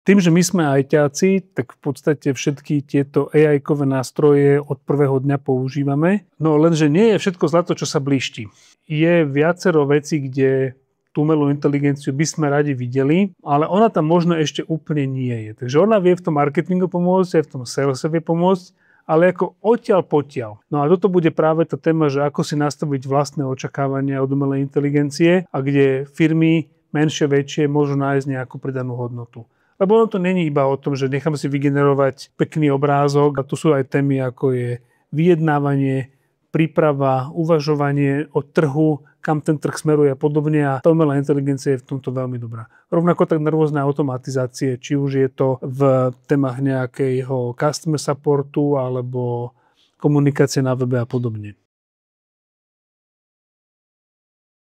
Tým, že my sme ajťáci, tak v podstate všetky tieto AI-kové nástroje od prvého dňa používame. No lenže nie je všetko zlato, čo sa blíšti. Je viacero vecí, kde tú umelú inteligenciu by sme radi videli, ale ona tam možno ešte úplne nie je. Takže ona vie v tom marketingu pomôcť, aj v tom salese vie pomôcť, ale ako odtiaľ potiaľ. No a toto bude práve tá téma, že ako si nastaviť vlastné očakávania od umelej inteligencie a kde firmy menšie, väčšie môžu nájsť nejakú pridanú hodnotu. Lebo ono to není iba o tom, že nechám si vygenerovať pekný obrázok a tu sú aj témy, ako je vyjednávanie, príprava, uvažovanie o trhu, kam ten trh smeruje a podobne a tá umelá inteligencia je v tomto veľmi dobrá. Rovnako tak na rôzne automatizácie, či už je to v témach nejakého customer supportu alebo komunikácie na webe a podobne.